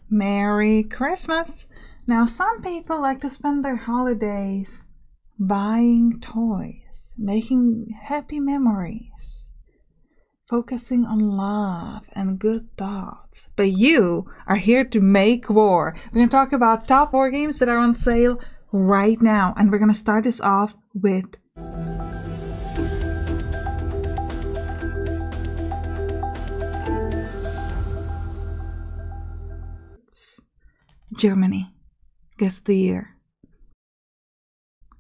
Merry Christmas! Now, some people like to spend their holidays buying toys, making happy memories, focusing on love and good thoughts. But you are here to make war. We're going to talk about top war games that are on sale right now. And we're going to start this off with Germany. Guess the year.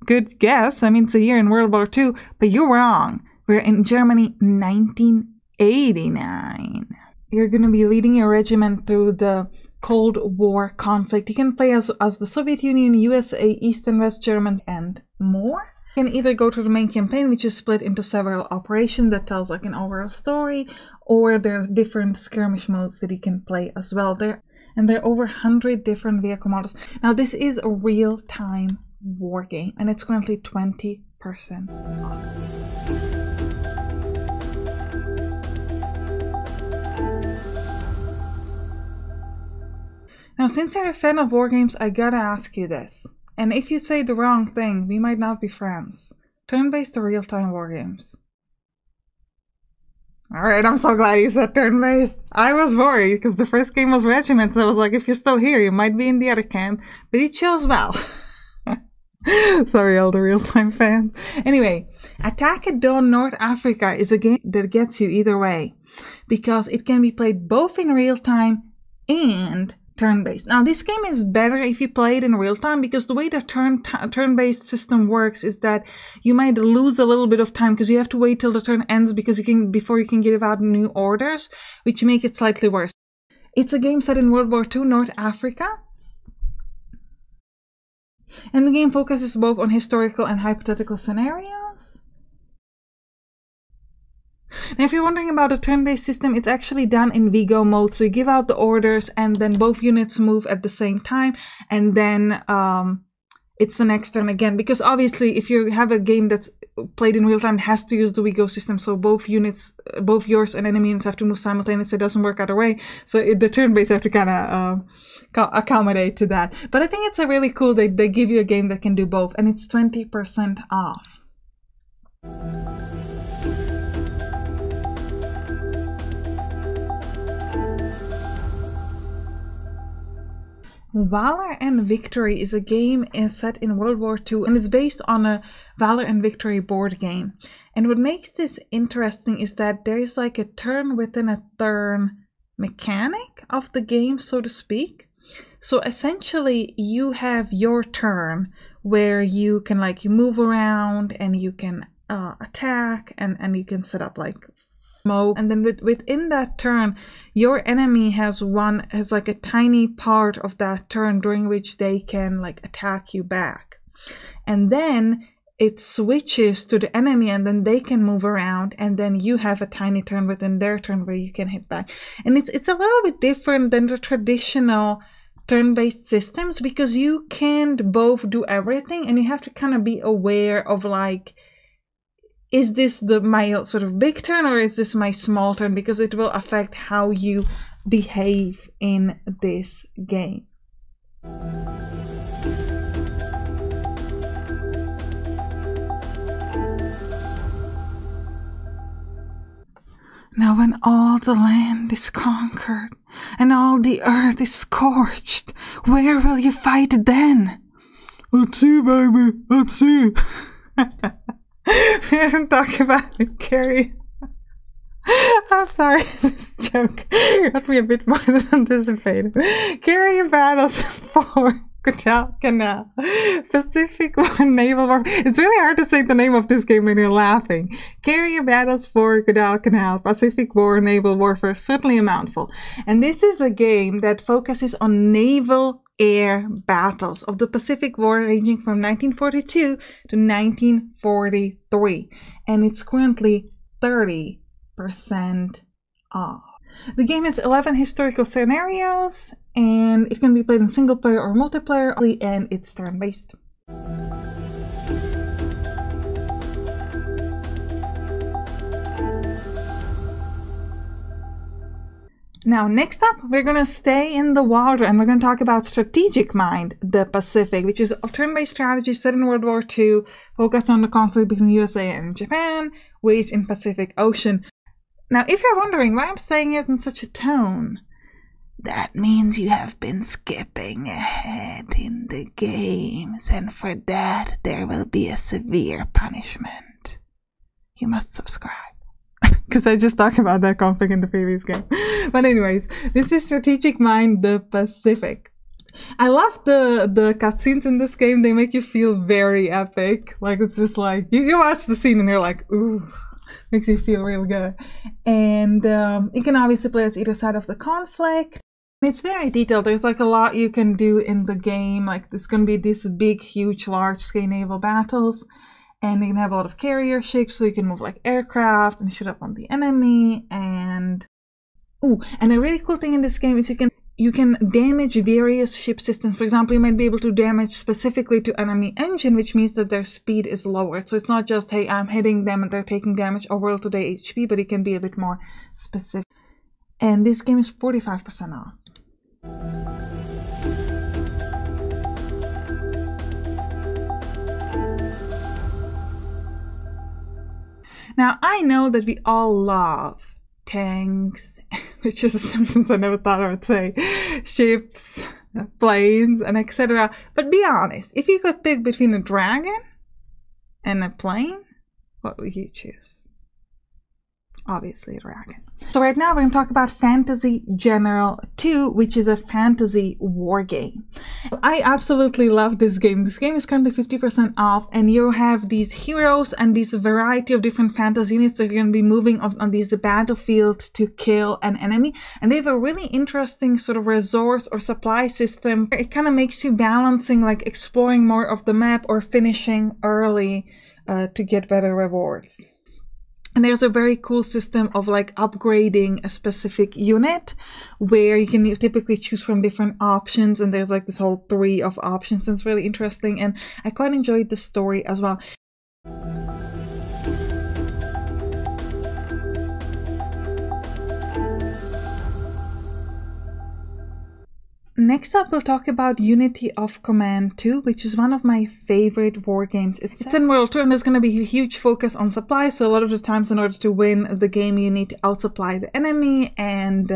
Good guess. I mean, it's a year in World War II, but you're wrong. We're in Germany 1989. You're going to be leading your regiment through the Cold War conflict. You can play as the Soviet Union, USA, East and West Germans, and more. You can either go to the main campaign, which is split into several operations that tells like an overall story, or there are different skirmish modes that you can play as well. And there are over 100 different vehicle models. Now, this is a real-time war game, and it's currently 20% off. Now, since you're a fan of war games, I gotta ask you this. And if you say the wrong thing, we might not be friends. Turn-based or real-time war games? Alright, I'm so glad you said turn-based. I was worried because the first game was Regiments. I was like, if you're still here, you might be in the other camp. But you chose well. Sorry, all the real-time fans. Anyway, Attack at Dawn North Africa is a game that gets you either way, because it can be played both in real-time and turn-based. Now, this game is better if you play it in real-time, because the way the turn-based system works is that you might lose a little bit of time because you have to wait till the turn ends before you can give out new orders, which make it slightly worse. It's a game set in World War II, North Africa. And the game focuses both on historical and hypothetical scenarios. Now, if you're wondering about the turn-based system, it's actually done in Vigo mode. So you give out the orders and then both units move at the same time. And then it's the next turn again. Because obviously, if you have a game that's played in real time, it has to use the Vigo system. So both units, both yours and enemy units have to move simultaneously. It doesn't work either way. So the turn-based have to kind of accommodate to that. But I think it's a really cool that they give you a game that can do both. And it's 20% off. Valor and Victory is a game set in World War II, and it's based on a Valor and Victory board game. And what makes this interesting is that there's like a turn within a turn mechanic of the game, so to speak. So essentially, you have your turn where you can you move around and you can attack and you can set up like smoke, and then within that turn your enemy has like a tiny part of that turn during which they can like attack you back, and then it switches to the enemy and then they can move around, and then you have a tiny turn within their turn where you can hit back. And it's a little bit different than the traditional turn-based systems, because you can't both do everything, and you have to kind of be aware of like, is this my sort of big turn or is this my small turn? Because it will affect how you behave in this game. Now when all the land is conquered and all the earth is scorched, where will you fight then? Let's see, baby, let's see. We haven't talked about it, Carrie. I'm sorry, this joke got me a bit more than anticipated. Carrier battles for Guadalcanal, Pacific One Naval War. It's really hard to say the name of this game when you're laughing. Carrier battles for Guadalcanal, Pacific War, Naval Warfare, certainly a mouthful. And this is a game that focuses on naval air battles of the Pacific War, ranging from 1942 to 1943. And it's currently 30% off. The game has 11 historical scenarios, and it can be played in single player or multiplayer, and it's turn-based. Now, next up, we're going to stay in the water and we're going to talk about Strategic Mind, the Pacific, which is a turn-based strategy set in World War II, focused on the conflict between USA and Japan, waged in Pacific Ocean. Now, if you're wondering why I'm saying it in such a tone, that means you have been skipping ahead in the games, and for that, there will be a severe punishment. You must subscribe. Because I just talked about that conflict in the previous game. But anyways, this is Strategic Mind, the Pacific. I love the cutscenes in this game. They make you feel very epic. Like, it's just like, you watch the scene and you're like, ooh, makes you feel really good. And you can obviously play as either side of the conflict. It's very detailed. There's like a lot you can do in the game. Like, there's going to be these big, huge, large-scale naval battles. And you can have a lot of carrier ships, so you can move like aircraft and shoot up on the enemy. And a really cool thing in this game is you can damage various ship systems. For example, you might be able to damage specifically to enemy engine, which means that their speed is lowered. So it's not just, hey, I'm hitting them and they're taking damage overall to their HP, but it can be a bit more specific. And this game is 45% off. Now, I know that we all love tanks, which is a sentence I never thought I would say, ships, planes, and etc. But be honest, if you could pick between a dragon and a plane, what would you choose? Obviously a dragon. So right now we're going to talk about Fantasy General 2, which is a fantasy war game. I absolutely love this game. This game is currently 50% off, and you have these heroes and this variety of different fantasy units that you're going to be moving on this battlefield to kill an enemy. And they have a really interesting sort of resource or supply system. It kind of makes you balancing, like exploring more of the map or finishing early to get better rewards. And there's a very cool system of like upgrading a specific unit where you can typically choose from different options, and there's like this whole tree of options, and it's really interesting, and I quite enjoyed the story as well. Next up, we'll talk about Unity of Command 2, which is one of my favorite war games. It's in World Tour, and there's going to be a huge focus on supply, so a lot of the times in order to win the game, you need to outsupply the enemy, and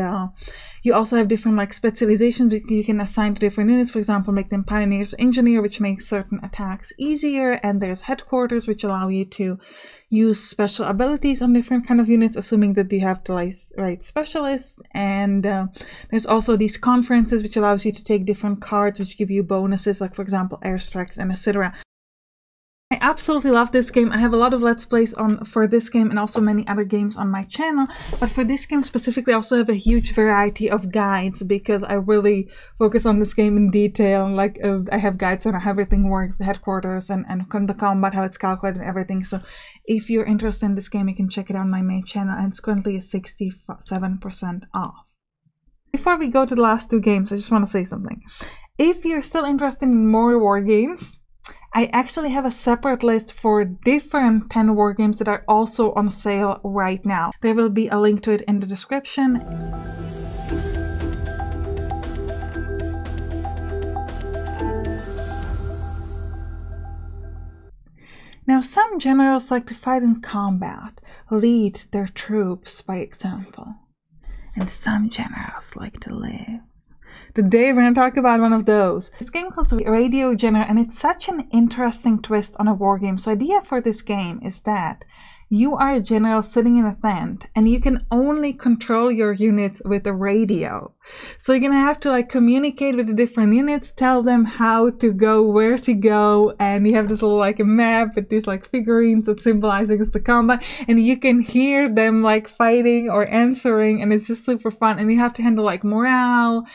you also have different like specializations that you can assign to different units. For example, make them Pioneers, Engineer, which makes certain attacks easier, and there's Headquarters, which allow you to use special abilities on different kind of units, assuming that you have the right specialists. And there's also these conferences, which allows you to take different cards, which give you bonuses, like for example, airstrikes and etc. I absolutely love this game. I have a lot of Let's Plays for this game and also many other games on my channel. But for this game specifically, I also have a huge variety of guides because I really focus on this game in detail. Like I have guides on how everything works, the headquarters and the combat, how it's calculated and everything. So if you're interested in this game, you can check it out on my main channel, and it's currently 67% off. Before we go to the last two games, I just want to say something. If you're still interested in more war games, I actually have a separate list for different 10 war games that are also on sale right now. There will be a link to it in the description. Now, some generals like to fight in combat, lead their troops by example, and some generals like to live. Today we're going to talk about one of those. This game calls Radio General, and it's such an interesting twist on a war game. So the idea for this game is that you are a general sitting in a tent, and you can only control your units with a radio. So you're going to have to like communicate with the different units, tell them how to go, where to go, and you have this little like a map with these like figurines that symbolizing the combat, and you can hear them like fighting or answering, and it's just super fun. And you have to handle like morale.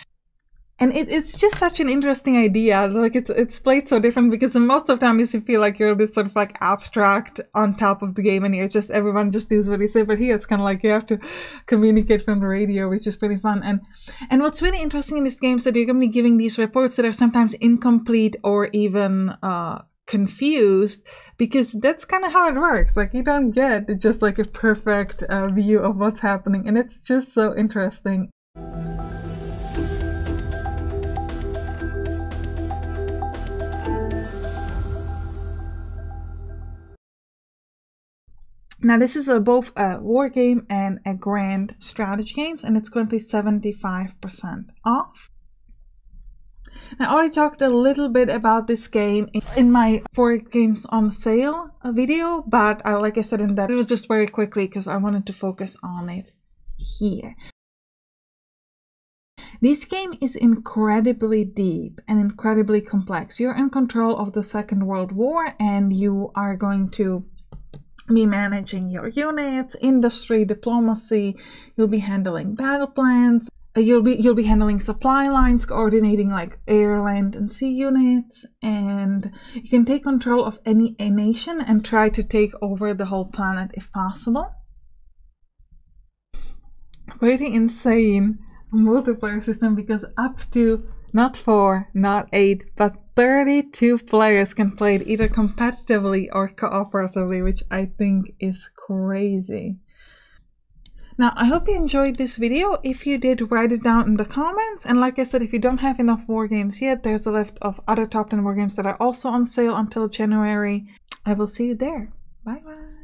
And it's just such an interesting idea. Like it's played so different because most of the time you feel like you're this sort of like abstract on top of the game, and you're just everyone just does what they say. But here it's kind of like you have to communicate from the radio, which is pretty fun. And what's really interesting in this game is that you're going to be giving these reports that are sometimes incomplete or even confused, because that's kind of how it works. Like you don't get just like a perfect view of what's happening, and it's just so interesting. Now this is both a war game and a grand strategy games, and it's currently 75% off. Now, I already talked a little bit about this game in my 4 games on sale video, but like I said in that, it was just very quickly because I wanted to focus on it here. This game is incredibly deep and incredibly complex. You're in control of the Second World War, and you are going to be managing your units, industry, diplomacy. You'll be handling battle plans. You'll be handling supply lines, coordinating like air, land, and sea units, and you can take control of a nation and try to take over the whole planet if possible. Pretty insane multiplayer system, because up to not 4, not 8, but 32 players can play it either competitively or cooperatively, which I think is crazy. Now, I hope you enjoyed this video. If you did, write it down in the comments. And like I said, if you don't have enough war games yet, there's a list of other top 10 war games that are also on sale until January. I will see you there. Bye bye.